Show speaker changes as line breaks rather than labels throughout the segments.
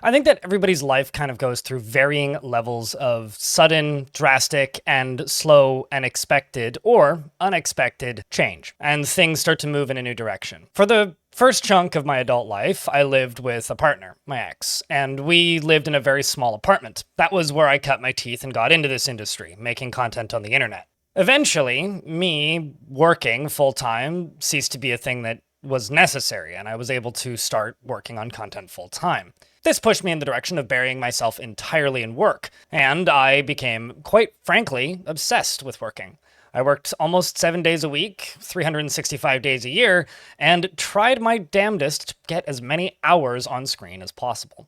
I think that everybody's life kind of goes through varying levels of sudden, drastic, and slow and expected or unexpected change, and things start to move in a new direction. For the first chunk of my adult life, I lived with a partner, my ex, and we lived in a very small apartment. That was where I cut my teeth and got into this industry, making content on the internet. Eventually, me working full-time ceased to be a thing that was necessary, and I was able to start working on content full-time. This pushed me in the direction of burying myself entirely in work, and I became, quite frankly, obsessed with working. I worked almost 7 days a week, 365 days a year, and tried my damnedest to get as many hours on screen as possible.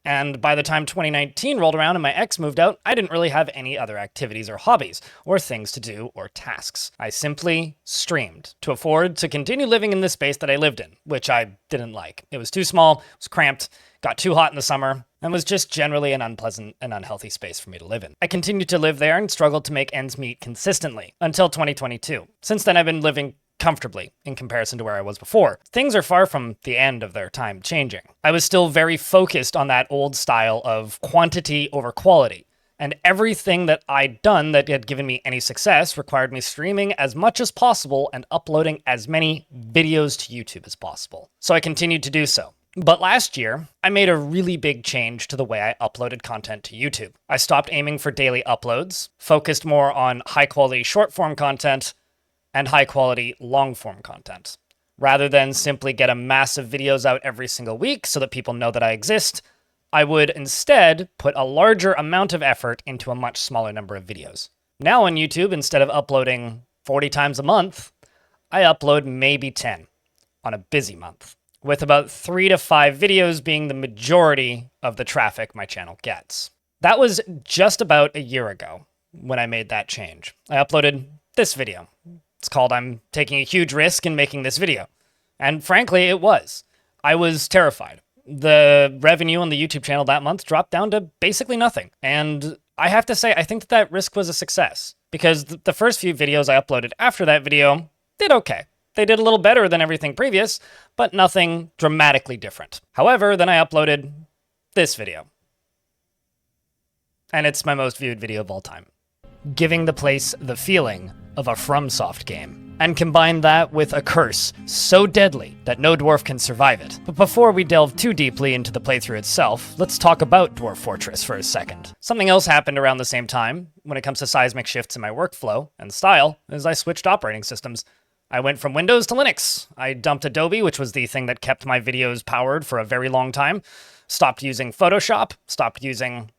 And by the time 2019 rolled around and my ex moved out, I didn't really have any other activities or hobbies, or things to do, or tasks. I simply streamed to afford to continue living in this space that I lived in, which I didn't like. It was too small, it was cramped, got too hot in the summer, and was just generally an unpleasant and unhealthy space for me to live in. I continued to live there and struggled to make ends meet consistently, until 2022. Since then, I've been living comfortably in comparison to where I was before. Things are far from the end of their time changing. I was still very focused on that old style of quantity over quality, and everything that I'd done that had given me any success required me streaming as much as possible and uploading as many videos to YouTube as possible. So I continued to do so. But last year, I made a really big change to the way I uploaded content to YouTube. I stopped aiming for daily uploads, focused more on high-quality short-form content, and high-quality long-form content. Rather than simply get a massive videos out every single week so that people know that I exist, I would instead put a larger amount of effort into a much smaller number of videos. Now on YouTube, instead of uploading 40 times a month, I upload maybe 10 on a busy month, with about 3 to 5 videos being the majority of the traffic my channel gets. That was just about a year ago when I made that change. I uploaded this video. It's called I'm Taking a Huge Risk in Making This Video. And frankly, it was. I was terrified. The revenue on the YouTube channel that month dropped down to basically nothing. And I have to say, I think that risk was a success, because the first few videos I uploaded after that video did okay. They did a little better than everything previous, but nothing dramatically different. However, then I uploaded this video. And it's my most viewed video of all time, giving the place the feeling of a FromSoft game, and combine that with a curse so deadly that no dwarf can survive it. But before we delve too deeply into the playthrough itself, let's talk about Dwarf Fortress for a second. Something else happened around the same time, when it comes to seismic shifts in my workflow and style, as I switched operating systems. I went from Windows to Linux. I dumped Adobe, which was the thing that kept my videos powered for a very long time, stopped using Photoshop, stopped using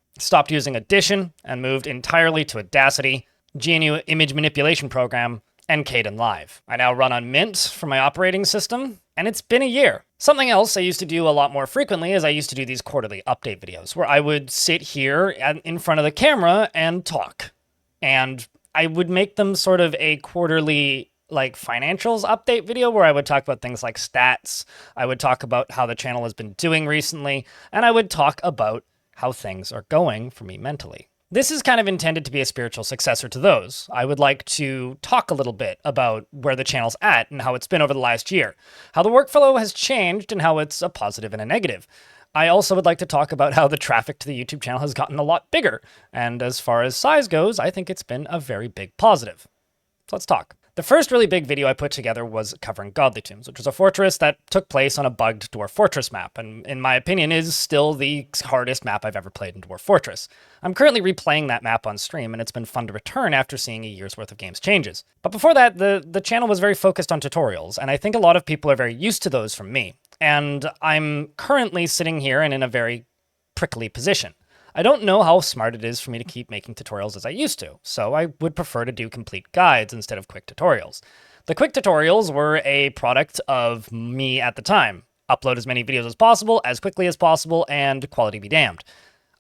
Audition, and moved entirely to Audacity, GNU image manipulation program, and Kdenlive. I now run on Mint for my operating system, and it's been a year. Something else I used to do a lot more frequently is I used to do these quarterly update videos, where I would sit here in front of the camera and talk. And I would make them sort of a quarterly financials update video where I would talk about things like stats, I would talk about how the channel has been doing recently, and I would talk about how things are going for me mentally. This is kind of intended to be a spiritual successor to those. I would like to talk a little bit about where the channel's at and how it's been over the last year, how the workflow has changed and how it's a positive and a negative. I also would like to talk about how the traffic to the YouTube channel has gotten a lot bigger, and as far as size goes, I think it's been a very big positive. So let's talk. The first really big video I put together was covering Godly Tombs, which was a fortress that took place on a bugged Dwarf Fortress map, and in my opinion is still the hardest map I've ever played in Dwarf Fortress. I'm currently replaying that map on stream, and it's been fun to return after seeing a year's worth of games changes. But before that, the channel was very focused on tutorials, and I think a lot of people are very used to those from me. And I'm currently sitting here and in a very prickly position. I don't know how smart it is for me to keep making tutorials as I used to, so I would prefer to do complete guides instead of quick tutorials. The quick tutorials were a product of me at the time. Upload as many videos as possible, as quickly as possible, and quality be damned.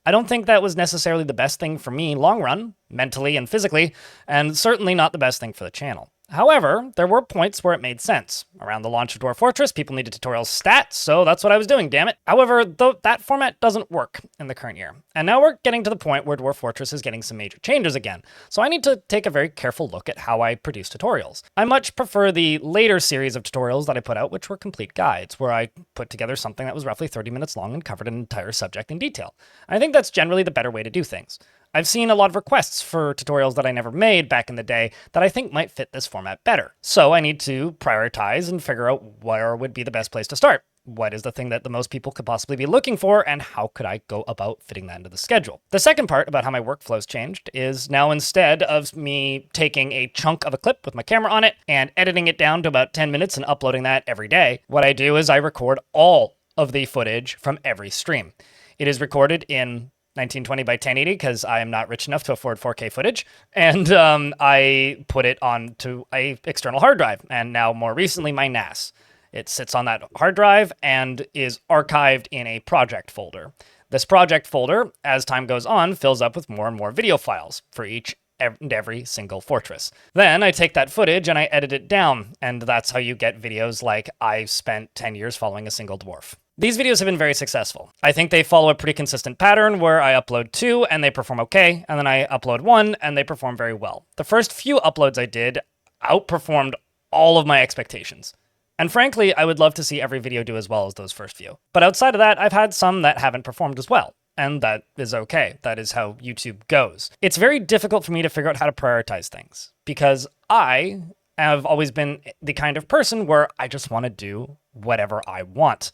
I don't think that was necessarily the best thing for me long run, mentally and physically, and certainly not the best thing for the channel. However, there were points where it made sense. Around the launch of Dwarf Fortress, people needed tutorial stats, so that's what I was doing, damn it. However, that format doesn't work in the current year. And now we're getting to the point where Dwarf Fortress is getting some major changes again, so I need to take a very careful look at how I produce tutorials. I much prefer the later series of tutorials that I put out, which were complete guides, where I put together something that was roughly 30 minutes long and covered an entire subject in detail. And I think that's generally the better way to do things. I've seen a lot of requests for tutorials that I never made back in the day that I think might fit this format better. So I need to prioritize and figure out where would be the best place to start. What is the thing that the most people could possibly be looking for, and how could I go about fitting that into the schedule? The second part about how my workflow's changed is now, instead of me taking a chunk of a clip with my camera on it and editing it down to about 10 minutes and uploading that every day, what I do is I record all of the footage from every stream. It is recorded in 1920 by 1080 because I am not rich enough to afford 4K footage, and I put it onto a external hard drive, and now more recently my NAS. It sits on that hard drive and is archived in a project folder. This project folder, as time goes on, fills up with more and more video files for each and every single fortress. Then I take that footage and I edit it down, and that's how you get videos like I spent 10 years following a single dwarf. These videos have been very successful. I think they follow a pretty consistent pattern where I upload 2 and they perform okay, and then I upload 1 and they perform very well. The first few uploads I did outperformed all of my expectations. And frankly, I would love to see every video do as well as those first few. But outside of that, I've had some that haven't performed as well. And that is okay. That is how YouTube goes. It's very difficult for me to figure out how to prioritize things, because I have always been the kind of person where I just want to do whatever I want.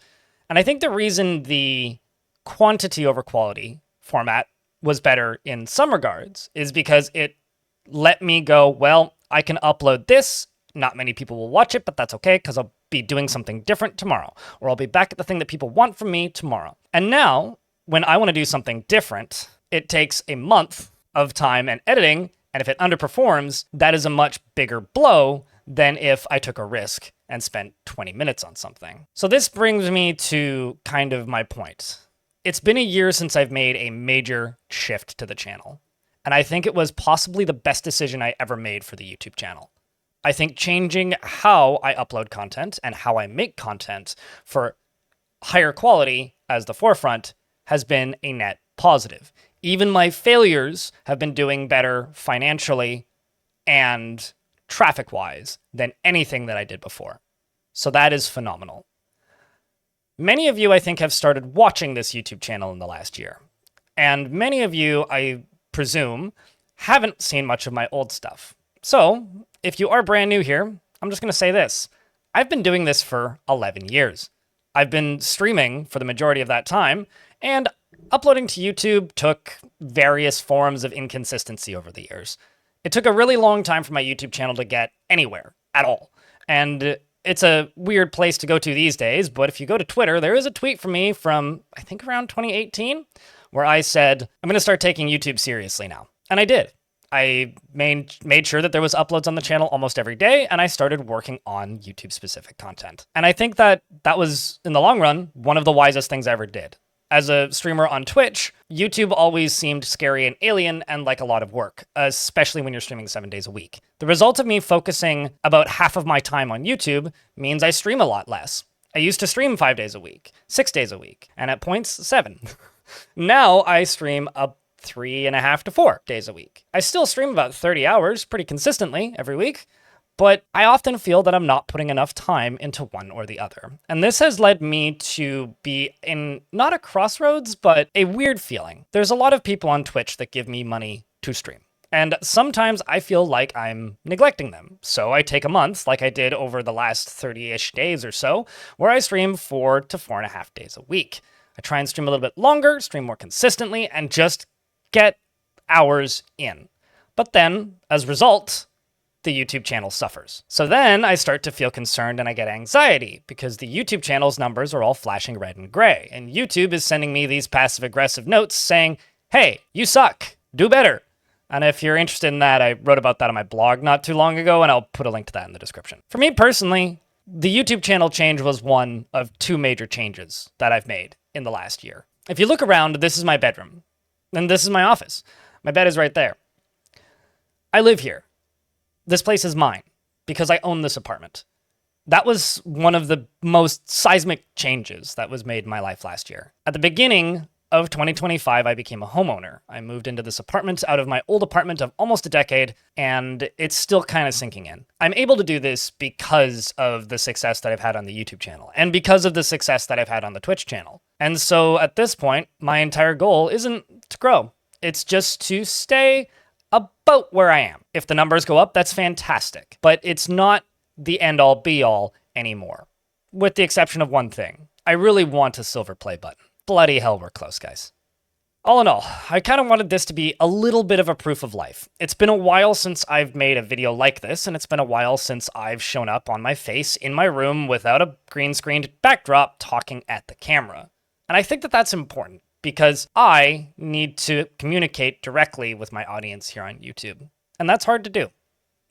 And I think the reason the quantity over quality format was better in some regards is because it let me go, well, I can upload this. Not many people will watch it, but that's okay because I'll be doing something different tomorrow, or I'll be back at the thing that people want from me tomorrow. And now, when I want to do something different, it takes a month of time and editing, and if it underperforms, that is a much bigger blow than if I took a risk and spent 20 minutes on something. So this brings me to kind of my point. It's been a year since I've made a major shift to the channel, and I think it was possibly the best decision I ever made for the YouTube channel. I think changing how I upload content and how I make content for higher quality as the forefront has been a net positive. Even my failures have been doing better financially and traffic-wise than anything that I did before. So that is phenomenal. Many of you, I think, have started watching this YouTube channel in the last year. And many of you, I presume, haven't seen much of my old stuff. So, if you are brand new here, I'm just going to say this. I've been doing this for 11 years. I've been streaming for the majority of that time, and uploading to YouTube took various forms of inconsistency over the years. It took a really long time for my YouTube channel to get anywhere at all. And it's a weird place to go to these days, but if you go to Twitter, there is a tweet from me from, I think, around 2018, where I said, I'm going to start taking YouTube seriously now. And I did. I made sure that there was uploads on the channel almost every day, and I started working on YouTube-specific content. And I think that was, in the long run, one of the wisest things I ever did. As a streamer on Twitch, YouTube always seemed scary and alien and like a lot of work, especially when you're streaming 7 days a week. The result of me focusing about half of my time on YouTube means I stream a lot less. I used to stream 5 days a week, 6 days a week, and at points, 7. Now I stream up 3.5 to 4 days a week. I still stream about 30 hours pretty consistently every week, but I often feel that I'm not putting enough time into one or the other. And this has led me to be in not a crossroads, but a weird feeling. There's a lot of people on Twitch that give me money to stream. And sometimes I feel like I'm neglecting them. So I take a month, like I did over the last 30-ish days or so, where I stream 4 to 4.5 days a week. I try and stream a little bit longer, stream more consistently, and just get hours in. But then, as a result, the YouTube channel suffers. So then I start to feel concerned and I get anxiety because the YouTube channel's numbers are all flashing red and gray. And YouTube is sending me these passive-aggressive notes saying, hey, you suck, do better. And if you're interested in that, I wrote about that on my blog not too long ago, and I'll put a link to that in the description. For me personally, the YouTube channel change was one of 2 major changes that I've made in the last year. If you look around, this is my bedroom, and this is my office. My bed is right there. I live here. This place is mine because I own this apartment. That was one of the most seismic changes that was made in my life last year. At the beginning of 2025, I became a homeowner. I moved into this apartment out of my old apartment of almost a decade, and it's still kind of sinking in. I'm able to do this because of the success that I've had on the YouTube channel, and because of the success that I've had on the Twitch channel. And so at this point, my entire goal isn't to grow. It's just to stay about where I am. If the numbers go up, that's fantastic. But it's not the end-all be-all anymore, with the exception of one thing. I really want a silver play button. Bloody hell, we're close, guys. All in all, I kind of wanted this to be a little bit of a proof of life. It's been a while since I've made a video like this, and it's been a while since I've shown up on my face in my room without a green-screened backdrop talking at the camera. And I think that that's important, because I need to communicate directly with my audience here on YouTube. And that's hard to do.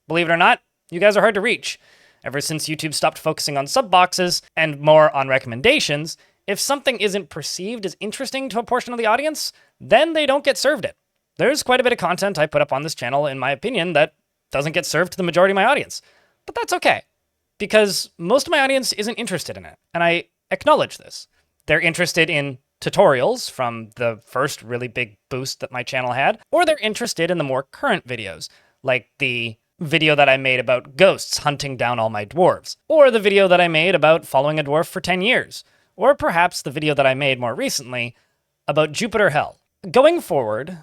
Believe it or not, you guys are hard to reach. Ever since YouTube stopped focusing on sub boxes and more on recommendations, if something isn't perceived as interesting to a portion of the audience, then they don't get served it. There's quite a bit of content I put up on this channel, in my opinion, that doesn't get served to the majority of my audience. But that's okay, because most of my audience isn't interested in it, and I acknowledge this. They're interested in tutorials from the first really big boost that my channel had, or they're interested in the more current videos, like the video that I made about ghosts hunting down all my dwarves, or the video that I made about following a dwarf for 10 years, or perhaps the video that I made more recently about Jupiter Hell. Going forward,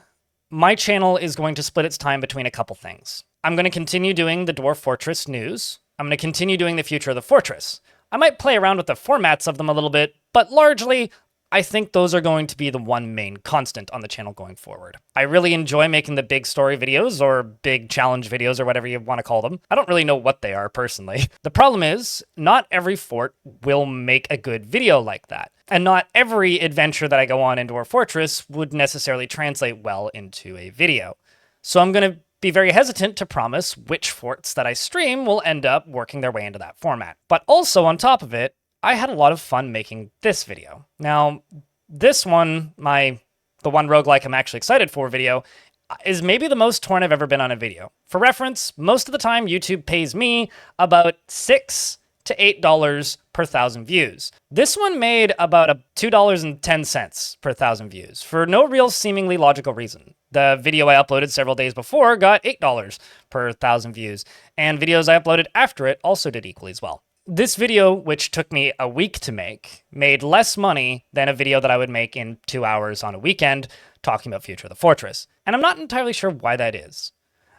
my channel is going to split its time between a couple things. I'm going to continue doing the Dwarf Fortress news. I'm going to continue doing the future of the fortress. I might play around with the formats of them a little bit, but largely, I think those are going to be the one main constant on the channel going forward. I really enjoy making the big story videos, or big challenge videos, or whatever you want to call them. I don't really know what they are, personally. The problem is, not every fort will make a good video like that. And not every adventure that I go on in Dwarf Fortress would necessarily translate well into a video. So I'm going to be very hesitant to promise which forts that I stream will end up working their way into that format. But also, on top of it, I had a lot of fun making this video. Now, this one, the one roguelike I'm actually excited for video, is maybe the most torn I've ever been on a video. For reference, most of the time YouTube pays me about $6 to $8 per 1,000 views. This one made about $2.10 per 1,000 views, for no real seemingly logical reason. The video I uploaded several days before got $8 per 1,000 views, and videos I uploaded after it also did equally as well. This video, which took me a week to make, made less money than a video that I would make in 2 hours on a weekend talking about Future of the Fortress. And I'm not entirely sure why that is.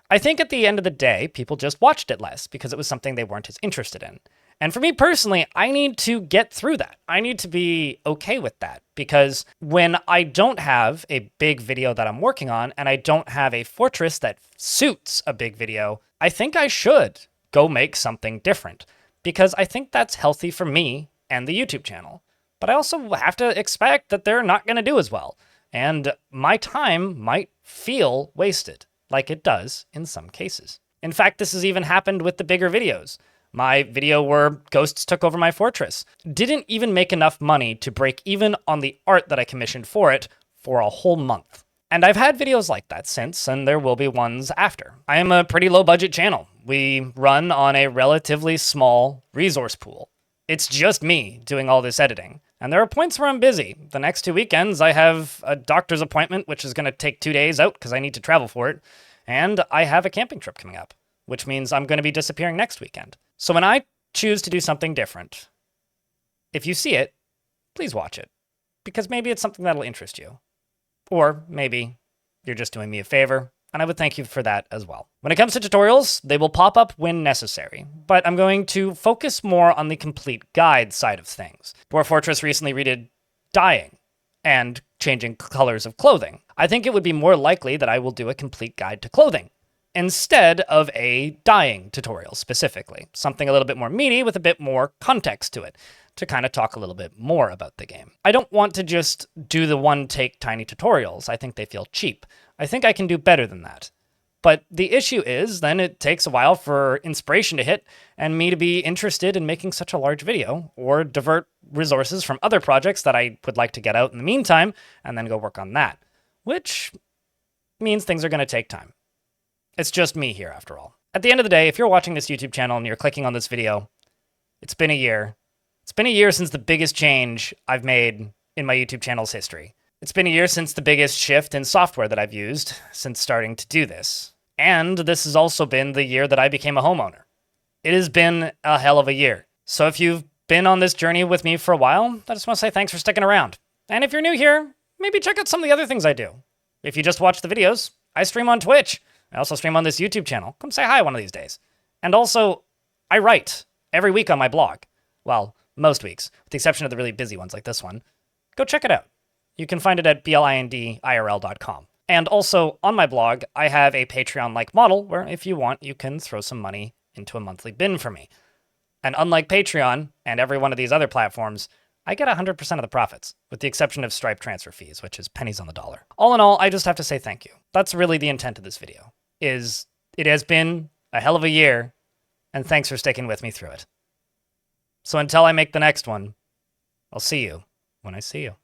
I think at the end of the day, people just watched it less because it was something they weren't as interested in. And for me personally, I need to get through that. I need to be okay with that, because when I don't have a big video that I'm working on, and I don't have a fortress that suits a big video, I think I should go make something different. Because I think that's healthy for me and the YouTube channel. But I also have to expect that they're not going to do as well. And my time might feel wasted, like it does in some cases. In fact, this has even happened with the bigger videos. My video where ghosts took over my fortress didn't even make enough money to break even on the art that I commissioned for it for a whole month. And I've had videos like that since, and there will be ones after. I am a pretty low-budget channel. We run on a relatively small resource pool. It's just me doing all this editing. And there are points where I'm busy. The next 2 weekends, I have a doctor's appointment, which is going to take 2 days out because I need to travel for it. And I have a camping trip coming up, which means I'm going to be disappearing next weekend. So when I choose to do something different, if you see it, please watch it, because maybe it's something that'll interest you. Or maybe you're just doing me a favor, and I would thank you for that as well. When it comes to tutorials, they will pop up when necessary, but I'm going to focus more on the complete guide side of things. Dwarf Fortress recently redid dyeing and changing colors of clothing. I think it would be more likely that I will do a complete guide to clothing instead of a dyeing tutorial specifically. Something a little bit more meaty with a bit more context to it, to kind of talk a little bit more about the game. I don't want to just do the one-take tiny tutorials. I think they feel cheap. I think I can do better than that. But the issue is, then it takes a while for inspiration to hit and me to be interested in making such a large video, or divert resources from other projects that I would like to get out in the meantime, and then go work on that. Which means things are going to take time. It's just me here, after all. At the end of the day, if you're watching this YouTube channel and you're clicking on this video, it's been a year. It's been a year since the biggest change I've made in my YouTube channel's history. It's been a year since the biggest shift in software that I've used since starting to do this. And this has also been the year that I became a homeowner. It has been a hell of a year. So if you've been on this journey with me for a while, I just want to say thanks for sticking around. And if you're new here, maybe check out some of the other things I do. If you just watch the videos, I stream on Twitch. I also stream on this YouTube channel. Come say hi one of these days. And also, I write every week on my blog. Well, most weeks, with the exception of the really busy ones like this one. Go check it out. You can find it at blindirl.com. And also, on my blog, I have a Patreon-like model where if you want, you can throw some money into a monthly bin for me. And unlike Patreon and every one of these other platforms, I get 100% of the profits, with the exception of Stripe transfer fees, which is pennies on the dollar. All in all, I just have to say thank you. That's really the intent of this video, is it has been a hell of a year, and thanks for sticking with me through it. So until I make the next one, I'll see you when I see you.